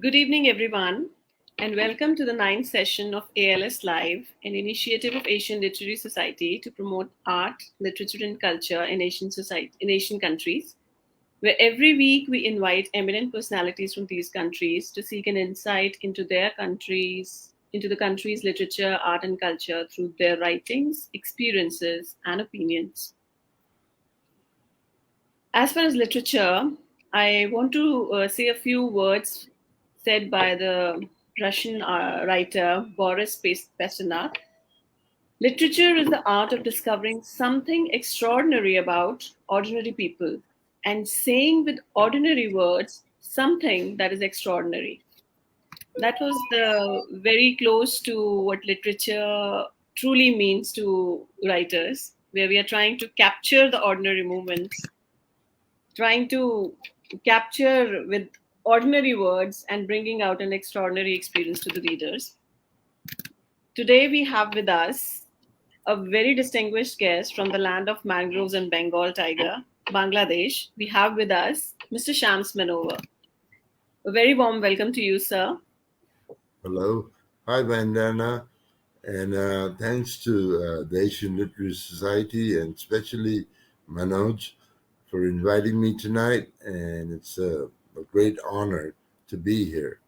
Good evening, everyone, and welcome to the ninth session of ALS Live, an initiative of Asian Literary Society to promote art, literature, and culture in Asian countries, where every week we invite eminent personalities from these countries to seek an insight into the country's literature, art, and culture through their writings, experiences, and opinions. As far as literature, I want to say a few words said by the Russian writer Boris Pasternak. Literature is the art of discovering something extraordinary about ordinary people and saying with ordinary words something that is extraordinary. That was the very close to what literature truly means to writers, where we are trying to capture the ordinary moments, trying to capture with ordinary words and bringing out an extraordinary experience to the readers. Today, we have with us a very distinguished guest from the land of mangroves and Bengal tiger, Bangladesh. We have with us Mr. Shams Manover. A very warm welcome to you, sir. Hello. Hi, Vandana. And thanks to the Asian Literary Society and especially Manoj for inviting me tonight. And it's a great honor to be here.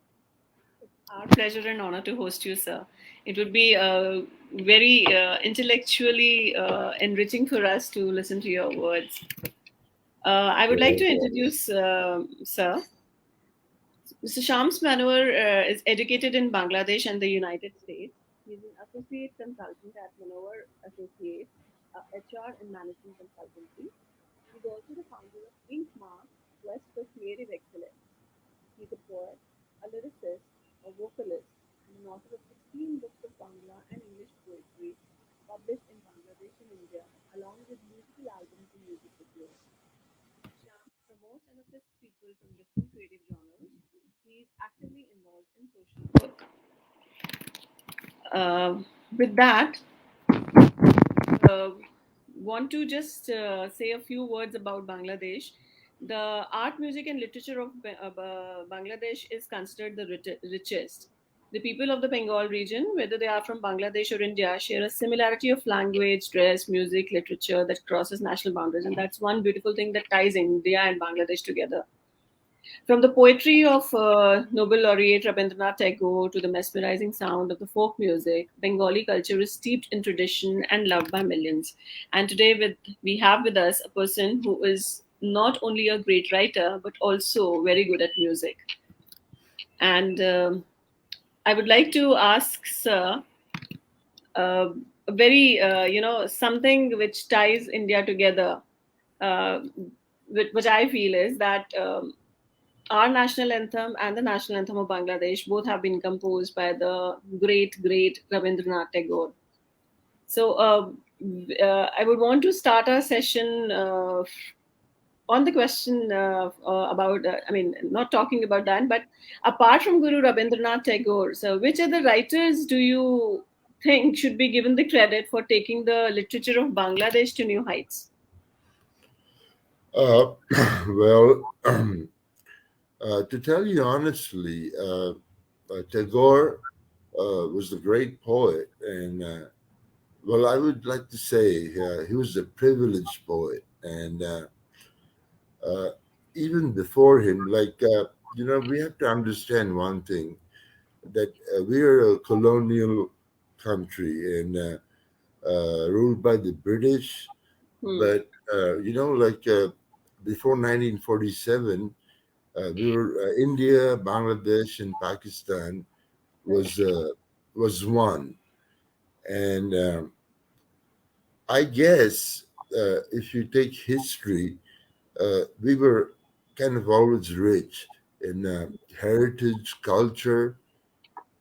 Our pleasure and honor to host you, sir. It would be very intellectually enriching for us to listen to your words. I would like to introduce Sir. Mr. Shams Manower is educated in Bangladesh and the United States. He is an associate consultant at Monower Associates, HR and management consultancy. He is also the founder of Ink Mark, Quest for Creative Excellence. He is a poet, a lyricist, a vocalist, and an author of 16 books of Bangla and English poetry published in Bangladesh and India, along with musical albums and music videos. Shams promotes and assists people from different creative genres. He is actively involved in social work. Uh, with that, uh, want to just say a few words about Bangladesh. The art, music, and literature of Bangladesh is considered the richest. The people of the Bengal region, whether they are from Bangladesh or India, share a similarity of language, dress, music, literature that crosses national boundaries. And that's one beautiful thing that ties India and Bangladesh together. From the poetry of Nobel laureate Rabindranath Tagore to the mesmerizing sound of the folk music, Bengali culture is steeped in tradition and loved by millions. And today, we have with us a person who is not only a great writer but also very good at music. And I would like to ask Sir a very something which ties India together, uh, which I feel is that. Our national anthem and the national anthem of Bangladesh both have been composed by the great Rabindranath Tagore. So I would want to start our session on the question about, not talking about that, but apart from Guru Rabindranath Tagore, so which other writers do you think should be given the credit for taking the literature of Bangladesh to new heights? Uh, well, to tell you honestly, Tagore was a great poet. And, well, I would like to say he was a privileged poet. And uh, even before him, we have to understand one thing that we are a colonial country and ruled by the British. Hmm. But before 1947, we were India, Bangladesh, and Pakistan was Right. uh, was one. And I guess if you take history, we were kind of always rich in heritage, culture,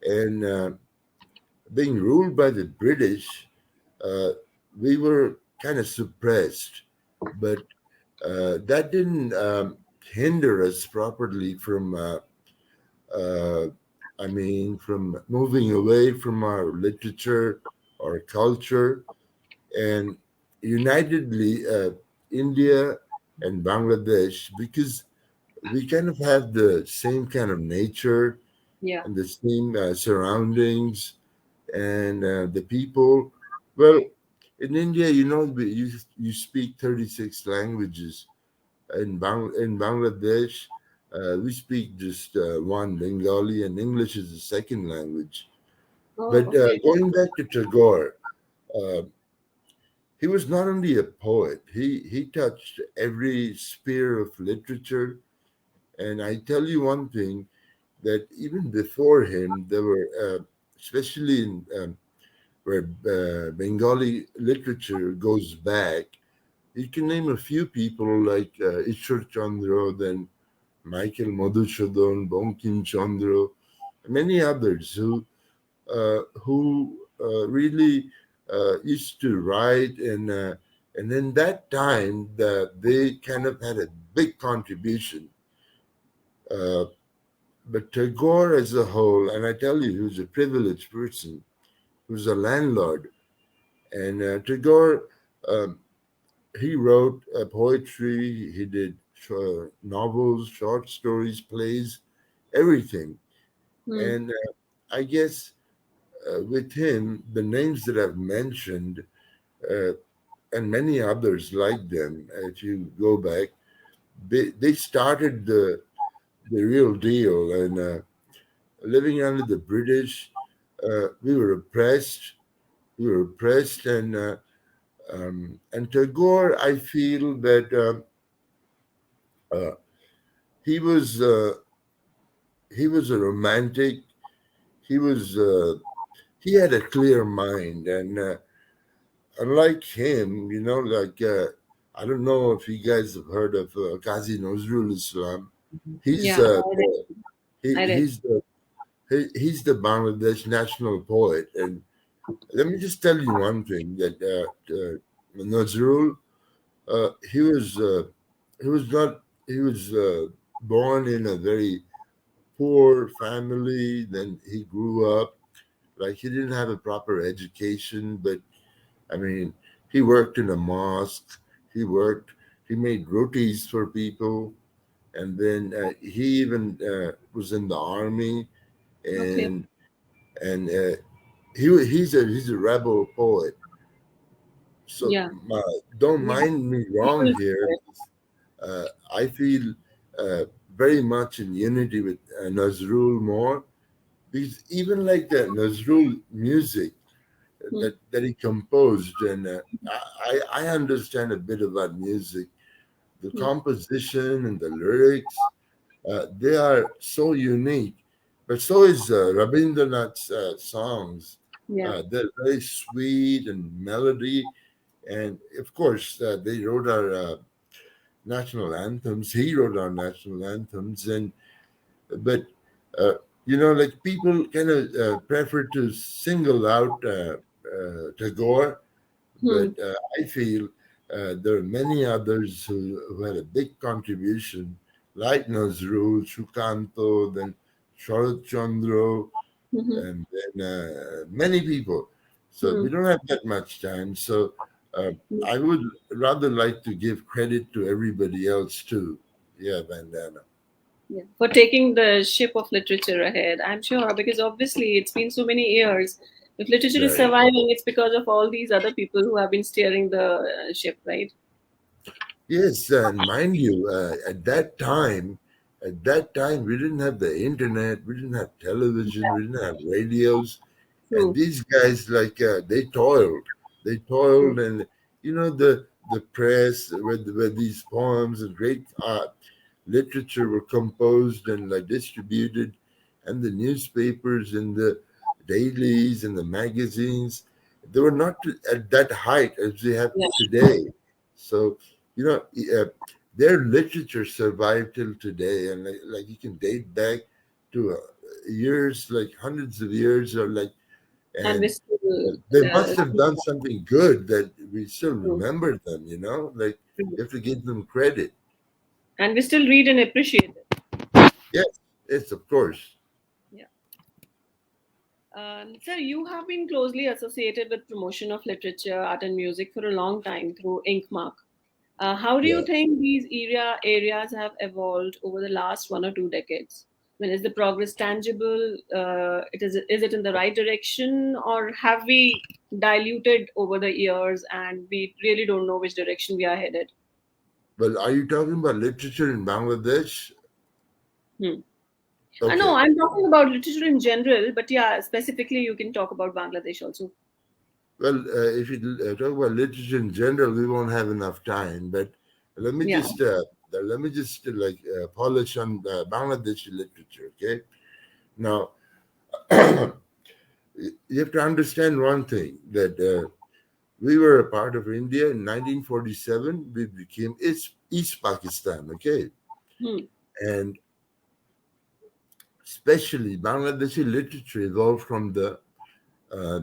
and being ruled by the British, uh, we were kind of suppressed, but that didn't hinder us properly from, uh, from moving away from our literature or culture. And unitedly, India and Bangladesh, because we kind of have the same kind of nature Yeah. and the same surroundings and the people. Well, in India, you speak 36 languages. In Bangladesh, we speak just one, Bengali, and English is the second language. Oh, But okay. going back to Tagore, uh, he was not only a poet; he touched every sphere of literature. And I tell you one thing, that even before him, there were, especially in where Bengali literature goes back, you can name a few people like Ishwar Chandra, then Michael Madhusudhan, Bankim Chandra, many others who really used to write, and in that time they kind of had a big contribution. Uh, but Tagore as a whole, and I tell you, he was a privileged person, he was a landlord, and Tagore. Um, he wrote poetry. He did novels, short stories, plays, everything. Hmm. And I guess with him, the names that I've mentioned, uh, and many others like them, if you go back, they started the real deal. And living under the British, we were oppressed. We were oppressed, and Tagore, I feel that he was he was a romantic. He was he had a clear mind, and unlike him, I don't know if you guys have heard of Qazi Nazrul Islam. He's Yeah, I read. I read. he's the Bangladesh national poet, and let me just tell you one thing that Nazrul, he was not he was born in a very poor family. Then he grew up like he didn't have a proper education, but I mean, he worked in a mosque. He worked. He made rotis for people, and then he even was in the army. Okay. And he's a rebel poet. So Yeah. don't We have mind me wrong people. here. I feel very much in unity with Nazrul more, because even like the Nazrul music Hmm. that he composed, and I understand a bit about music. The Hmm. composition and the lyrics, they are so unique. But so is Rabindranath's songs. Yeah. They're very sweet and melody, and of course they wrote our national anthems. He wrote our national anthems, and but uh, like people kind of prefer to single out Tagore, Hmm. but I feel there are many others who had a big contribution, like Nazrul, Shukanto, then Sharat Chandra, Hmm. and then many people. So Hmm. we don't have that much time. So uh, I would rather like to give credit to everybody else too. Yeah, Vandana. Yeah. For taking the ship of literature ahead, I'm sure, because obviously it's been so many years. If literature is Right. surviving, it's because of all these other people who have been steering the ship, right? Yes, and mind you, at that time, we didn't have the internet, we didn't have television, we didn't have radios, and True. these guys they True. toiled, and the press where these poems and great literature were composed and like distributed, and the newspapers and the dailies and the magazines, they were not at that height as they have Yeah. today. So you know uh, their literature survived till today, and like you can date back to years, like hundreds of years, or like, And we and still, they must have done something good that we still true. remember them. Like True. you have to give them credit. And we still read and appreciate it. Yes, yes, of course. Yeah. Sir, you have been closely associated with promotion of literature, art, and music for a long time through Inkmark. How do you Yeah. think these areas have evolved over the last 1 or 2 decades? I mean, is the progress tangible? Is it in the right direction, or have we diluted over the years and we really don't know which direction we are headed? Well, are you talking about literature in Bangladesh? Hmm. I know Okay. I'm talking about literature in general, but yeah, specifically you can talk about Bangladesh also. Well, if you talk about literature in general, we won't have enough time. But let me Yeah. just polish on Bangladeshi literature. Okay. Now, you have to understand one thing that we were a part of India in 1947. We became East Pakistan. Okay, Hmm. and especially Bangladeshi literature evolved from the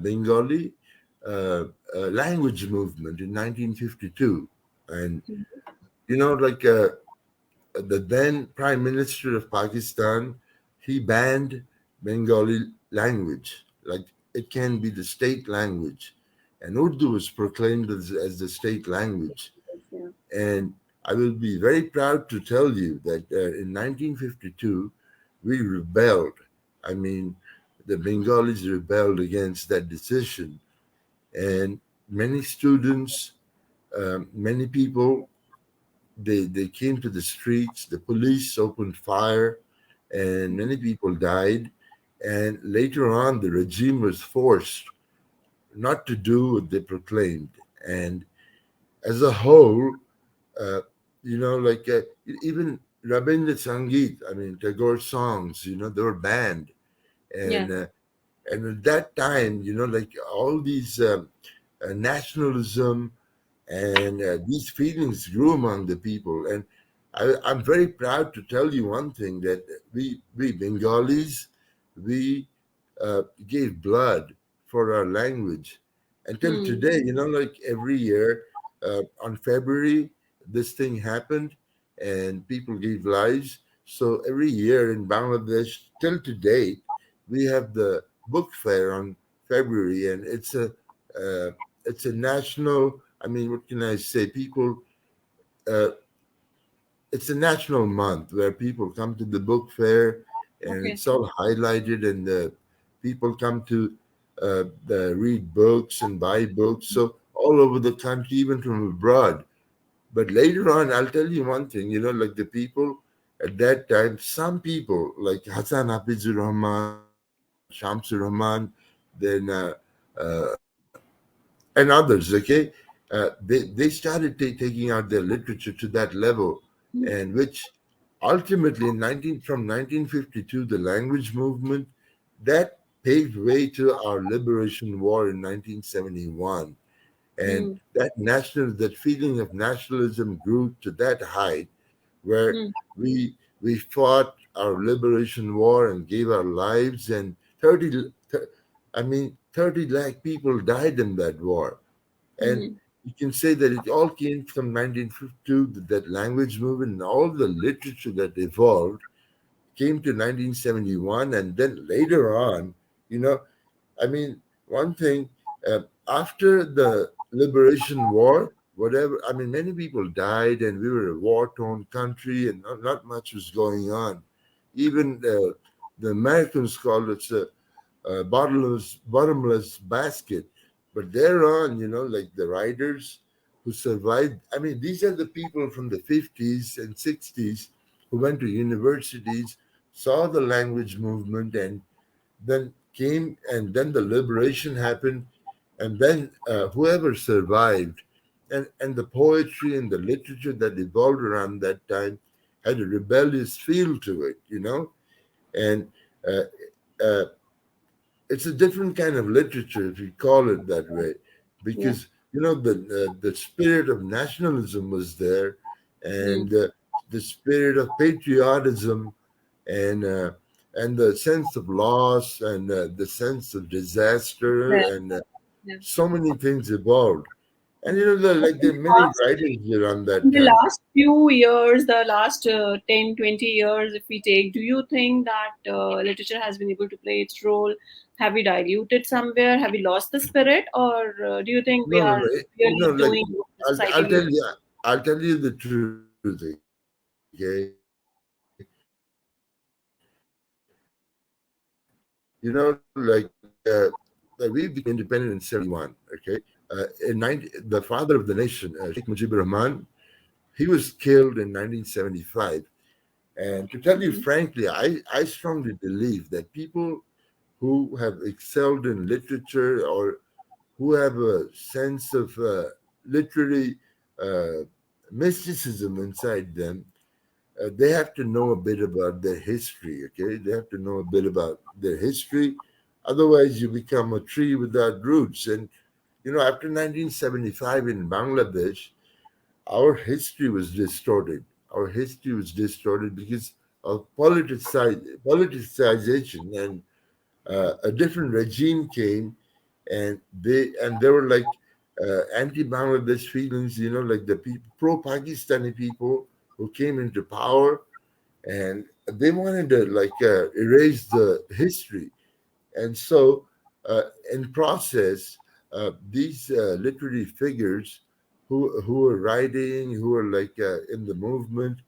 Bengali language movement in 1952. And, like the then Prime Minister of Pakistan, he banned Bengali language. Like it can be the state language. And Urdu was proclaimed as the state language. Yeah. And I will be very proud to tell you that in 1952, we rebelled. I mean, the Bengalis rebelled against that decision. And many students, many people, they came to the streets, the police opened fire, and many people died. And later on, the regime was forced not to do what they proclaimed. And as a whole, uh, like even Rabindra Sangeet, I mean Tagore songs, they were banned, Yeah. and at that time, like all these nationalism and these feelings grew among the people, and I'm very proud to tell you one thing that we Bengalis, we gave blood for our language until Hmm. today. Like every year on February, this thing happened, and people gave lives. So every year in Bangladesh, till to date, we have the book fair on February, and it's a national. I mean, what can I say? Uh, it's a national month where people come to the book fair, and Okay. it's all highlighted, and people come to read books and buy books. So all over the country, even from abroad. But later on, I'll tell you one thing. Like the people at that time, some people like Hassan Hafizur Rahman, Shamsur Rahman, then and others, okay, they started taking out their literature to that level, and which ultimately from 1952, the language movement that paved way to our liberation war in 1971, and Hmm. that feeling of nationalism grew to that height where Hmm. we fought our liberation war and gave our lives, and 30 lakh people died in that war. And Hmm. you can say that it all came from 1952, that language movement, and all the literature that evolved came to 1971. And then later on, you know, I mean, one thing, after the liberation war, whatever, I mean, many people died, and we were a war torn country, and not much was going on. Even the Americans called it bottomless basket. But thereon, like the writers who survived, I mean, these are the people from the 50s and 60s who went to universities, saw the language movement, and then came, and then the liberation happened, and then whoever survived, and the poetry and the literature that evolved around that time had a rebellious feel to it, and uh, uh, it's a different kind of literature if you call it that way, Yeah. because the spirit of nationalism was there, Hmm. and the spirit of patriotism, and the sense of loss, and the sense of Yeah. disaster, and Yeah. so many things evolved. And I like there think are many writers around in that the time. last few years, the last 10, 20 years, if we take, do you think that literature has been able to play its role? Have we diluted somewhere? Have we lost the spirit? Or do you think we No, no, are no. really Like doing what the I'll society tell needs? you. I'll tell you the truth, okay? We became independent in 71, okay? The father of the nation, Sheikh Mujibur Rahman, he was killed in 1975. And to tell you Mhm. frankly, I strongly believe that people who have excelled in literature or who have a sense of literary uh, mysticism inside them, they have to know a bit about their history, okay? They have to know a bit about their history. Otherwise, you become a tree without roots. And, after 1975 in Bangladesh, our history was distorted. Our history was distorted because of politicization, and a different regime came, and there were like anti-Bangladesh feelings, like the pro-Pakistani people who came into power, and they wanted to like erase the history. And so, in process, these literary figures who were writing, who were like in the movement,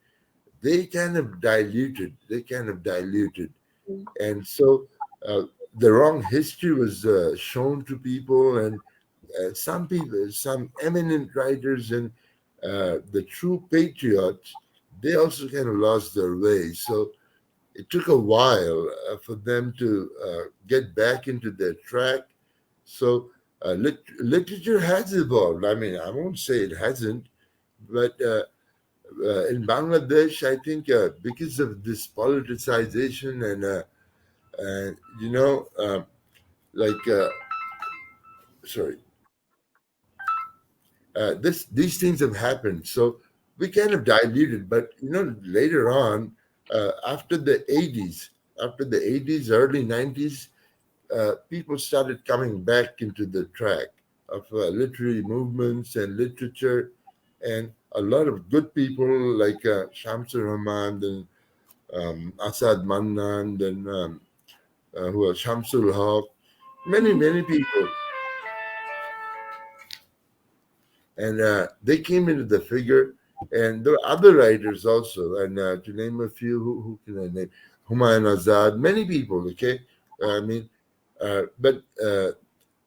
they kind of diluted. They kind of diluted, and so the wrong history was shown to people, and some people, some eminent writers, and the true patriots, they also kind of lost their way. So it took a while for them to get back into their track. So literature has evolved. I mean, I won't say it hasn't, but in Bangladesh, I think because of this politicization and like sorry, these things have happened. So we kind of diluted, but later on, after the 80s, early 90s, people started coming back into the track of literary movements and literature, and a lot of good people like Shamsur Rahman and Asad Mannan and who are Shamsul Haq, Mhm. many people, and they came into the figure. And there were other writers also, and to name a few, who can I name? Humayun Azad, many people. Okay, I mean, but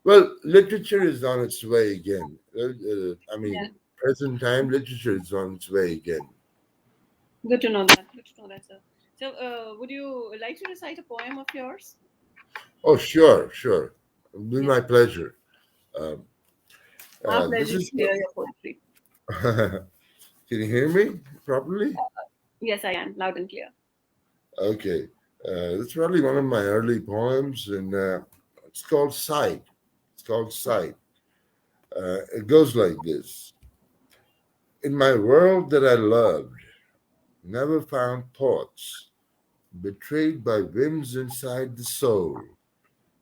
well, literature is on its way again. I Yeah, mean, present time literature is on its way again. good to know that. Good to know that, sir. So, would you like to recite a poem of yours? Oh, sure, sure. It'll be Yes, my pleasure. Um, our this pleasure to is. hear your poetry. Can you hear me properly? Yes, I can, loud and clear. Okay. It's probably one of my early poems, and it's called Sight. It's called Sight. It goes like this. In my world that I loved, never found thoughts, betrayed by whims inside the soul,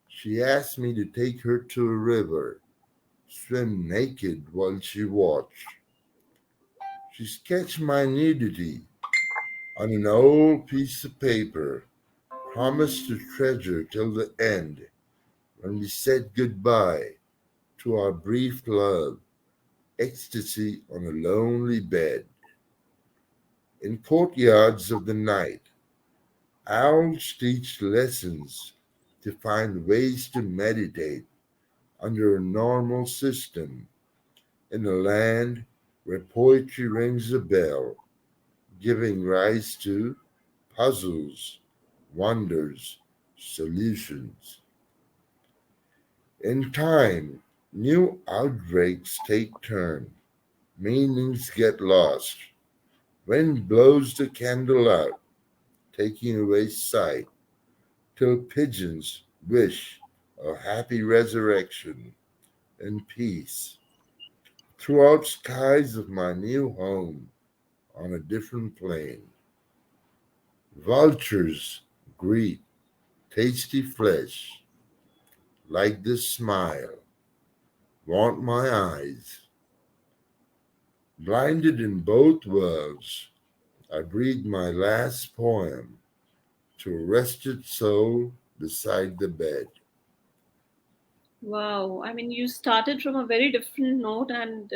she asked me to take her to a river, swim naked while she watched. She sketched my nudity on an old piece of paper, promised to treasure till the end, when we said goodbye to our brief love, ecstasy on a lonely bed. In courtyards of the night, owls teach lessons to find ways to meditate under a normal system in a land where poetry rings a bell, giving rise to puzzles, wonders, solutions. In time, new outbreaks take turn, meanings get lost. Wind blows the candle out, taking away sight, till pigeons wish a happy resurrection and peace. Throughout skies of my new home on a different plane, vultures greet tasty flesh like this smile. Want my eyes, blinded in both worlds, I breathe my last poem to a rested soul beside the bed. Wow. I mean, you started from a very different note and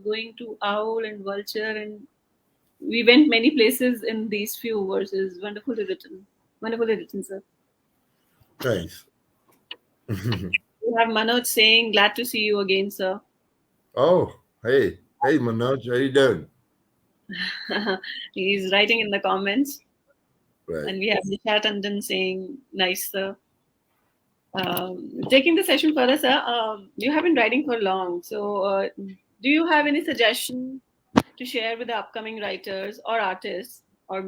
going to owl and vulture, and we went many places in these few verses. Wonderfully written. Wonderfully written, sir. Thanks. We have Manoj saying, "Glad to see you again, sir." Oh, hey, Manoj, how you doing? He's writing in the comments, Right. and we have Nishat Andan saying, "Nice, sir." Taking the session further, sir, you have been writing for long. So, do you have any suggestion to share with the upcoming writers or artists, or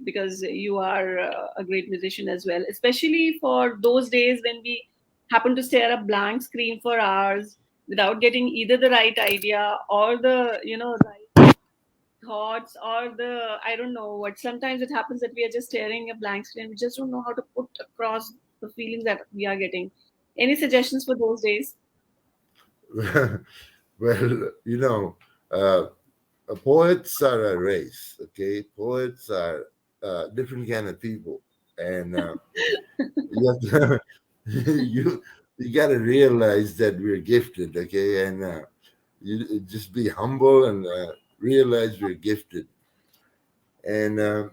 because you are a great musician as well, especially for those days when we happen to stare at a blank screen for hours without getting either the right idea or the right thoughts or the I don't know what. Sometimes it happens that we are just staring a blank screen. We just don't know how to put across the feelings that we are getting. Any suggestions for those days? Well, uh, poets are a race. Okay, poets are different kind of people, and you have to, you got to realize that we're gifted. Okay, and you just be humble and realize we're gifted. And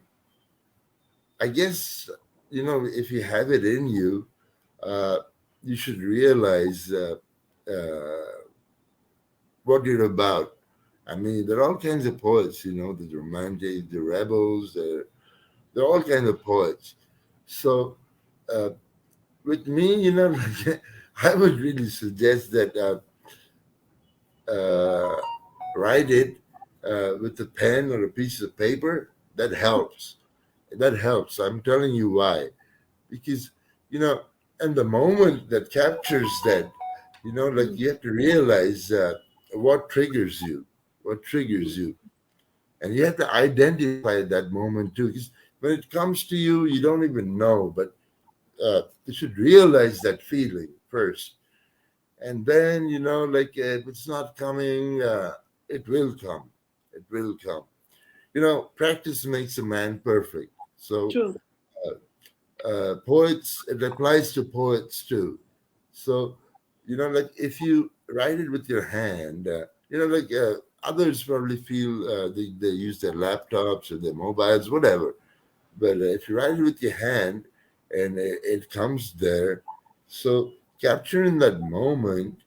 I guess if you have it in you, uh, you should realize what you're about. I mean, there are all kinds of poets. The romantic, the rebels. There are all kinds of poets. So uh, with me, like, I would really suggest that uh, write it with a pen or a piece of paper. That helps. That helps. I'm telling you why. Because you know and the moment that captures that, like, Hmm. you have to realize what triggers you, and you have to identify that moment too, because when it comes to you, you don't even know, but you should realize that feeling first, and then, like, if it's not coming, it will come. Practice makes a man perfect. So True. poets, it applies to poets too. So, like, if you write it with your hand, like, others probably feel they use their laptops or their mobiles, whatever. But if you write it with your hand and it comes there, so capturing that moment,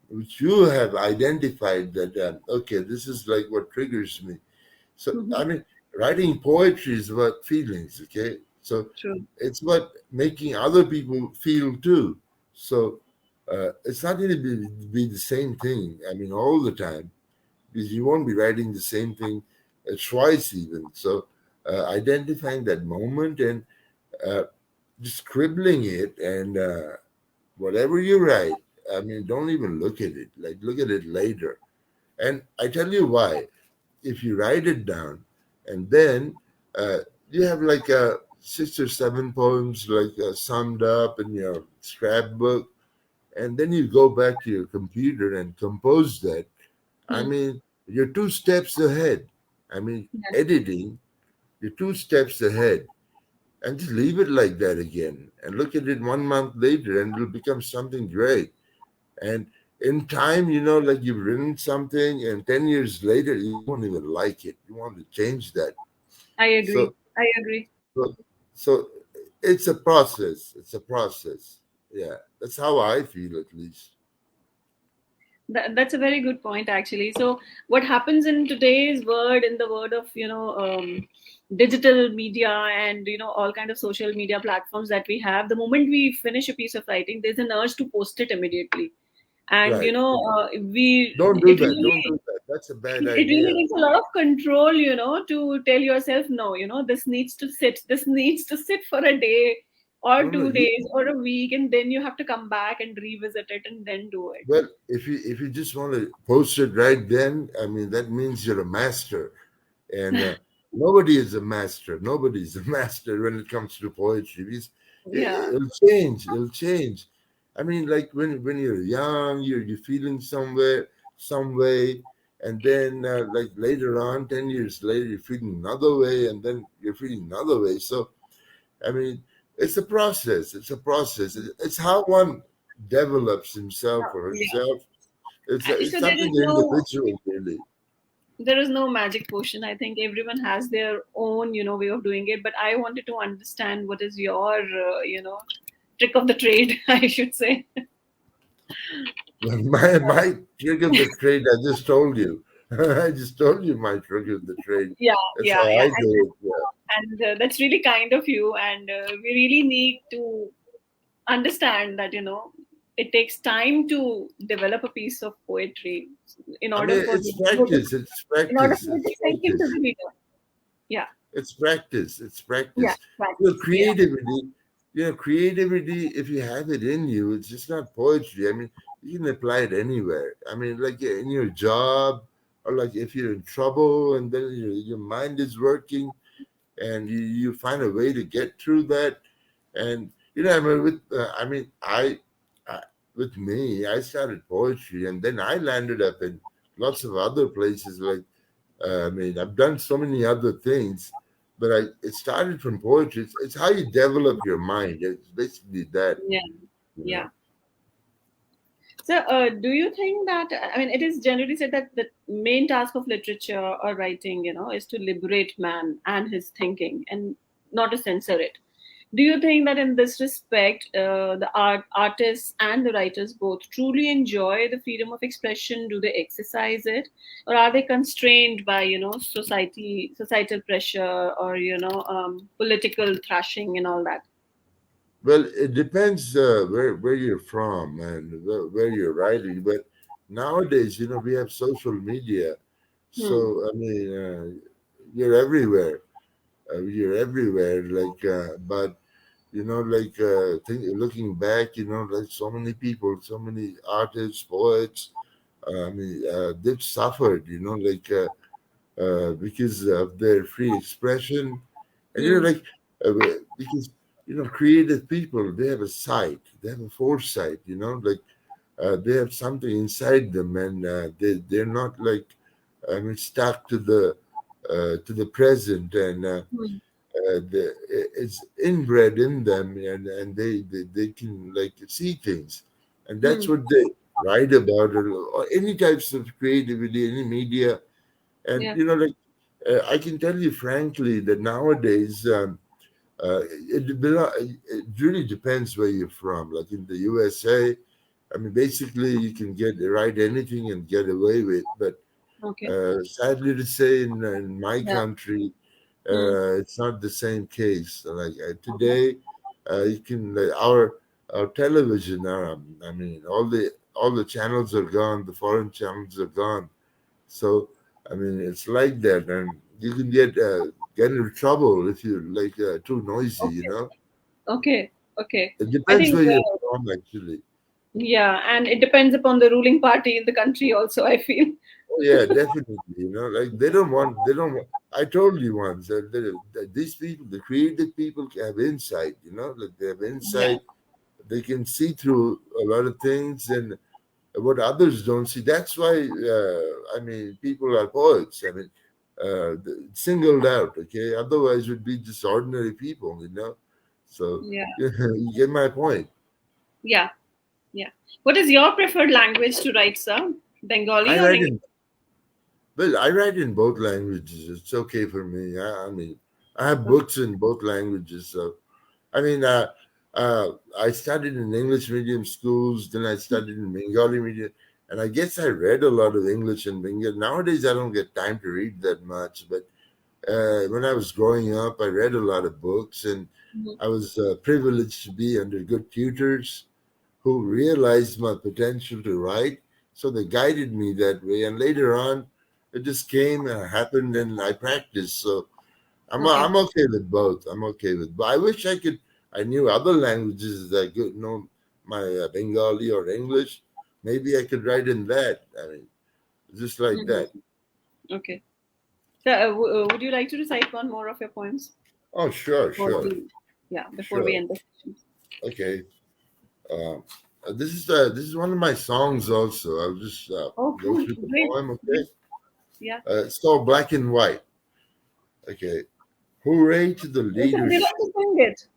which you have identified that, okay, this is like what triggers me. So, Hmm. I mean, writing poetry is about feelings, okay? So True. it's about making other people feel too. So it's not going to be the same thing, I mean, all the time, because you won't be writing the same thing twice even. So identifying that moment and uh, just scribbling it, and whatever you write, I mean, don't even look at it. Like, look at it later. And I tell you why. If you write it down, and then uh, you have like 6 or 7 poems, like summed up in your scrapbook, and then you go back to your computer and compose that. I Hmm. mean, you're 2 steps ahead. I mean, Yeah, editing, you're 2 steps ahead, and just leave it like that again, and look at it 1 month later, and it'll become something great. And in time, like, you've written something, and 10 years later, you won't even like it. You want to change that. I So, agree. I agree. so, so it's a process. It's a process. Yeah. That's how I feel, at least. That's a very good point, actually. So, what happens in today's world, in the world of digital media and all kind of social media platforms that we have, the moment we finish a piece of writing, there's an urge to post it immediately, and Right. we Don't do it that. Don't really do that. That's a bad it really idea. takes a lot of control, to tell yourself, no, this needs to sit. This needs to sit for a day or No, no. 2 days or a week, and then you have to come back and revisit it and then do it. Well, if you just want to post it right then, I mean, that means you're a master. And nobody is a master. Nobody's a master when it comes to poetry. Because Yeah, it'll change. It'll change. I mean, like, when you're young, you're feeling somewhere, some way, and then like later on, 10 years later, you're feeling another way, and then you're feeling another way. So I mean, it's a process. It's a process. It's how one develops himself or Yeah. herself. It's So there something is no individual, really. magic potion. I think everyone has their own, way of doing it. But I wanted to understand what is your, trick of the trade, I should say. My trick of the trade, I just told you. I just told you my trick of the trade. Yeah, That's yeah, how yeah. I do it. Yeah. And that's really kind of you. And we really need to understand that, it takes time to develop a piece of poetry in I order mean, for it's it to, practice. It's in order practice. for it It's to sink into practice. the reader. Yeah, It's practice. It's yeah, practice. practice. Yeah, Creativity. Creativity. If you have it in you, it's just not poetry. I mean, you can apply it anywhere. I mean, like in your job, or like if you're in trouble, and then your mind is working, and you find a way to get through that. And I mean, I with me, I started poetry, and then I landed up in lots of other places. Like, I mean, I've done so many other things, but it started from poetry. It's how you develop your mind. It's basically that, yeah, you yeah. know. So, do you think that, I mean, it is generally said that the main task of literature or writing, is to liberate man and his thinking and not to censor it. Do you think that in this respect, the artists and the writers both truly enjoy the freedom of expression? Do they exercise it, or are they constrained by, societal pressure, or political thrashing and all that? Well, it depends where you're from and where you're writing. But nowadays, we have social media, Hmm. so I mean, you're everywhere. You're everywhere. Like, but like looking back, like so many people, so many artists, poets. I mean, they've suffered. Like because of their free expression, and Hmm. like because creative people, they have a sight, they have a foresight. Like they have something inside them, and they're not like I mean stuck to the present, and Hmm. it's inbred in them, and they can like see things, and that's Hmm. what they write about, or any types of creativity, any media. And Yeah. like I can tell you frankly that nowadays it really depends where you're from. Like in the USA, I mean, basically you can write anything and get away with. But Okay. sadly to say, in my Yeah. country, Hmm. it's not the same case. Like Okay. today, you can like, our television. I mean, all the channels are gone. The foreign channels are gone. So I mean, it's like that, and you can get into trouble if you're like too noisy. Okay. Okay. Okay. It I depends think, where you're from, actually. yeah, and it depends upon the ruling party in the country also, I feel. Oh yeah, definitely. Like they don't want. They don't. I told you once that these people, the creative people, have insight. Like they have Yeah. insight. They can see through a lot of things and what others don't see. That's why I mean, people are poets. I mean, singled out. Okay, otherwise, would be just ordinary people. So Yeah. you get my point. Yeah. Yeah. What is your preferred language to write, sir? Bengali I or write English? in Well, I write in both languages. It's okay for me. I mean, I have Okay. books in both languages. So, I mean, I studied in English medium schools, then I studied in Bengali medium, and I guess I read a lot of English and Bengali. Nowadays, I don't get time to read that much, but when I was growing up, I read a lot of books, and Mhm. I was privileged to be under good tutors who realized my potential to write. So they guided me that way. And later on, it just came and happened, and I practiced. So Okay. I'm okay with both. I'm okay with. But I wish I knew other languages that I could know my Bengali or English. Maybe I could write in that. I mean, just like Mhm. that. Okay. So, would you like to recite one more of your poems Oh, sure, before sure, we sure. end the session? Okay. Uh, this is one of my songs. Also, I'll just Oh, go cool. through the Great. poem. Okay. Great. Yeah. It's called Black and White. Okay. Hooray to the Would you leaders. like to sing it?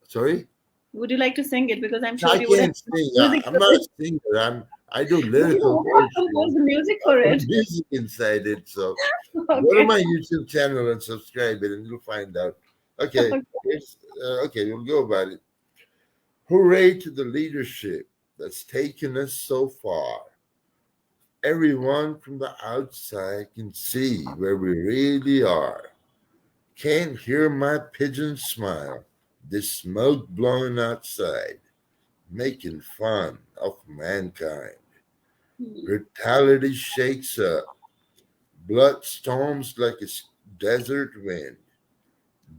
Sorry? Would you like to sing it? Because I'm sure I you would have can't sing. music I'm for not a it. singer. I do But you lyrical would have poetry. composed the music I for put it. music inside it. So go to Okay. my YouTube channel and subscribe it, and you'll find out. Okay, okay, we'll go about it. Hooray to the leadership that's taken us so far. Everyone from the outside can see where we really are. Can't hear my pigeon smile. This smoke blowing outside, making fun of mankind. Hmm. Brutality shakes up. Blood storms like a desert wind.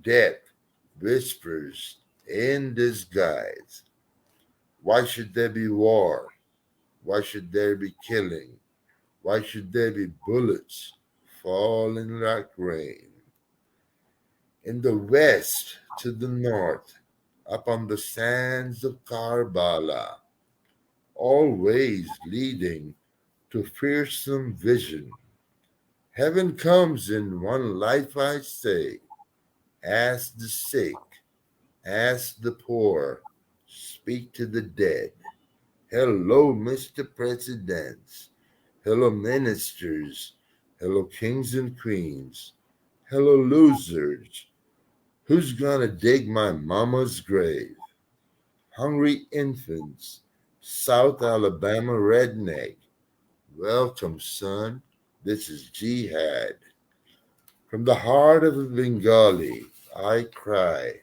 Death whispers in disguise. Why should there be war? Why should there be killing? Why should there be bullets falling like rain? In the west to the north, up on the sands of Karbala, always leading to fearsome vision. Heaven comes in one life, I say. Ask the sick, ask the poor, speak to the dead. Hello, Mr. Presidents. Hello, ministers. Hello, kings and queens. Hello, losers. Who's gonna dig my mama's grave? Hungry infants, South Alabama redneck. Welcome, son. This is jihad. From the heart of a Bengali, I cry.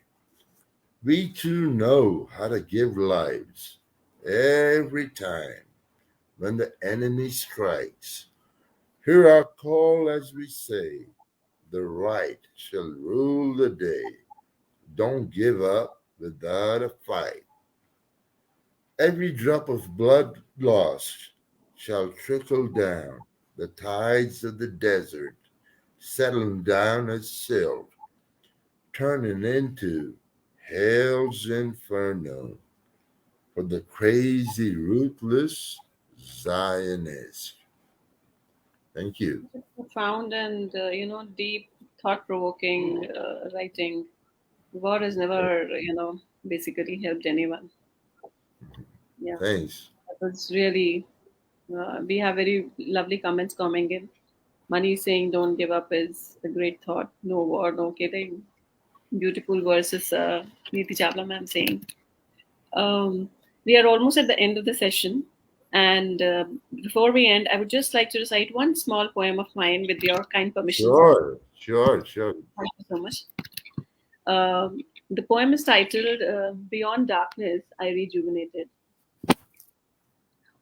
We too know how to give lives every time when the enemy strikes. Hear our call as we say, the right shall rule the day. Don't give up without a fight. Every drop of blood lost shall trickle down the tides of the desert, settling down as silt, turning into hell's inferno for the crazy, ruthless Zionist. Thank you. Profound and deep, thought-provoking writing. War has never basically helped anyone. Yeah, Thanks. that was really. We have very lovely comments coming in. Money saying "Don't give up" is a great thought. No war, no kidding. Beautiful verses. Neeti Chawla ma'am saying. We are almost at the end of the session, and before we end, I would just like to recite one small poem of mine with your kind permission, sir. Sure, sure, sure. Thank you so much. The poem is titled Beyond Darkness, I Rejuvenated.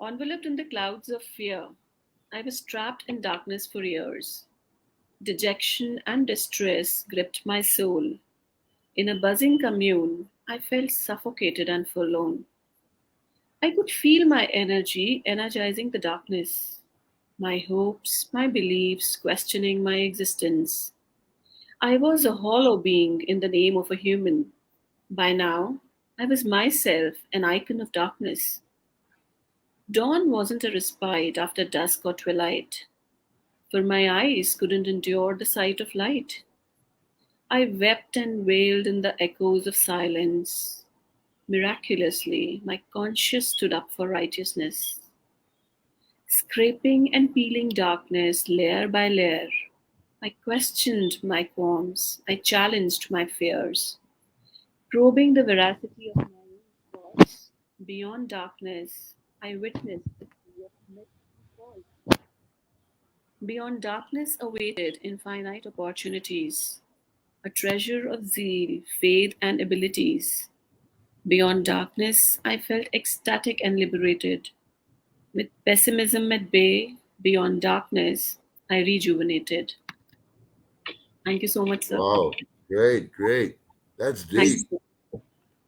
Enveloped in the clouds of fear, I was trapped in darkness for years. Dejection and distress gripped my soul. In a buzzing commune, I felt suffocated and forlorn. I could feel my energy energizing the darkness, my hopes, my beliefs questioning my existence. I was a hollow being in the name of a human. By now, I was myself an icon of darkness. Dawn wasn't a respite after dusk or twilight, for my eyes couldn't endure the sight of light. I wept and wailed in the echoes of silence. Miraculously, my conscience stood up for righteousness. Scraping and peeling darkness layer by layer, I questioned my qualms, I challenged my fears. Probing the veracity of my own thoughts, beyond darkness, I witnessed the sea of myth and false. Beyond darkness awaited infinite opportunities, a treasure of zeal, faith, and abilities. Beyond darkness, I felt ecstatic and liberated. With pessimism at bay, beyond darkness, I rejuvenated. Thank you so much, sir. Wow. Great, great. That's Thanks. deep.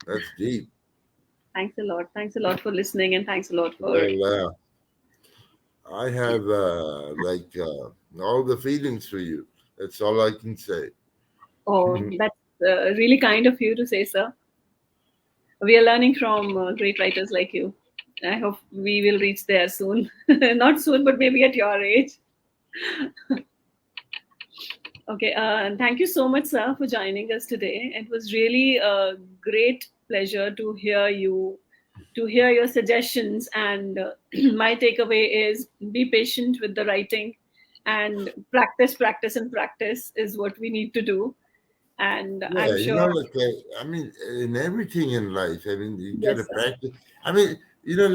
That's deep. Thanks a lot. Thanks a lot for listening, and thanks a lot for. Well, I have all the feelings for you. That's all I can say. Oh, that's really kind of you to say, sir. We are learning from great writers like you. I hope we will reach there soon. Not soon, but maybe at your age. Okay. And thank you so much, sir, for joining us today. It was really a great pleasure to hear you, to hear your suggestions. And my takeaway is be patient with the writing, and practice, practice, and practice is what we need to do. And I'm Yeah, sure, I mean, in everything in life, I mean, you got to yes, sir. practice. I mean,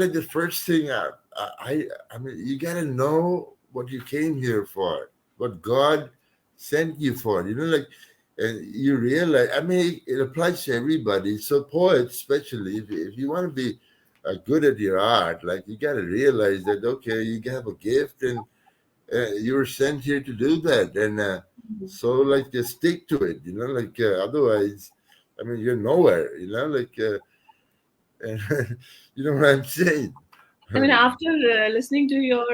like the first thing, I mean, you got to know what you came here for, what God sent you for. And you realize, I mean, it applies to everybody. So, poets, especially, if you want to be good at your art, like you got to realize that, okay, you have a gift and you were sent here to do that, and so like just stick to it, otherwise, I mean, you're nowhere, and you know what I'm saying. I mean, after listening to your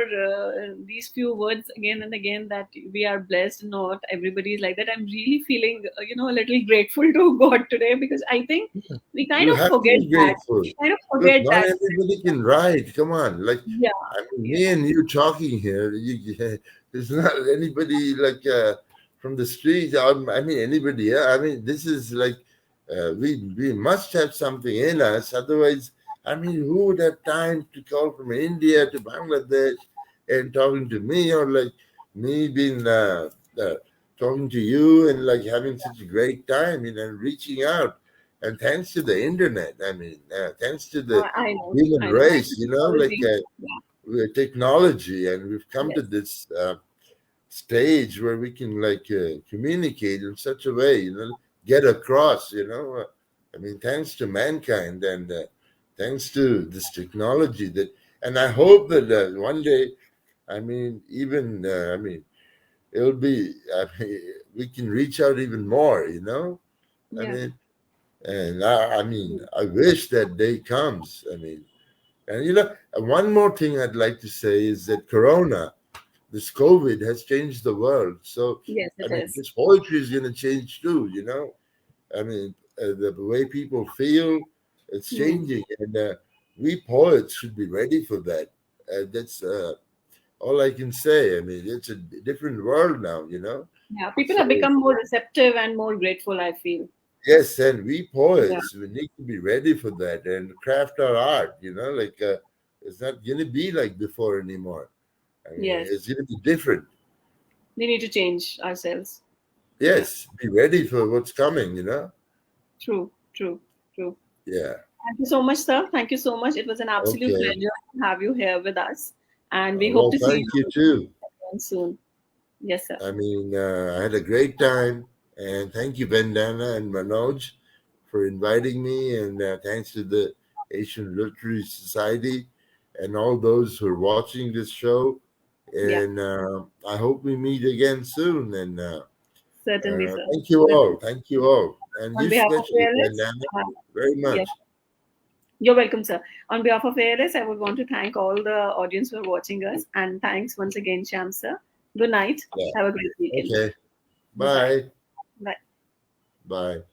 these few words again and again, that we are blessed, not everybody is like that. I'm really feeling, a little grateful to God today, because I think we kind You of have to forget be that. grateful. We kind of Look, forget not that. everybody can write. Come on, like, Yeah, I mean, yeah, me and you talking here, there's not anybody like from the street. I mean, anybody. Yeah, I mean, this is like we must have something in us. Otherwise, I mean, who would have time to call from India to Bangladesh and talking to me, or like me being talking to you and like having such a great time, reaching out, and thanks to the internet, I mean, thanks to the I know, human I know. Thank race, you, technology. Yeah, with technology, and we've come to yes, this stage where we can like communicate in such a way, get across, I mean, thanks to mankind, and thanks to this technology that, and I hope that one day, I mean, even, I mean, it'll be, I mean, we can reach out even more, I yeah, mean, and I mean, I wish that day comes. I mean, and one more thing I'd like to say is that Corona, this COVID, has changed the world. So, yes, I it mean, is. this poetry is going to change too. I mean, the way people feel, it's Hmm. changing, and we poets should be ready for that. That's all I can say. I mean, it's a different world now. Yeah, people So have become more receptive and more grateful, I feel. yes, and we Yeah, poets, we need to be ready for that and craft our art. It's not going to be like before anymore. I mean, yes, it's going to be different. we need to change ourselves. Yeah, Yes, be ready for what's coming. true, true, true. Yeah. Thank you so much, sir. Thank you so much. It was an absolute Okay. pleasure to have you here with us. And we hope Well, to see thank you you too. again soon. Yes, sir. I mean, I had a great time, and thank you, Vandana and Manoj, for inviting me, and thanks to the Asian Literary Society and all those who are watching this show. Yeah, And I hope we meet again soon. And certainly, sir. thank you all. Certainly. Thank you all. And On you behalf of especially, ALS, Vandana, very yes, much. you're welcome, sir. On behalf of ALS, I would want to thank all the audience who are watching us. And thanks once again, Sham, sir. Good night. Yeah. Have a great weekend. Okay. Bye-bye. Bye. Bye. Bye.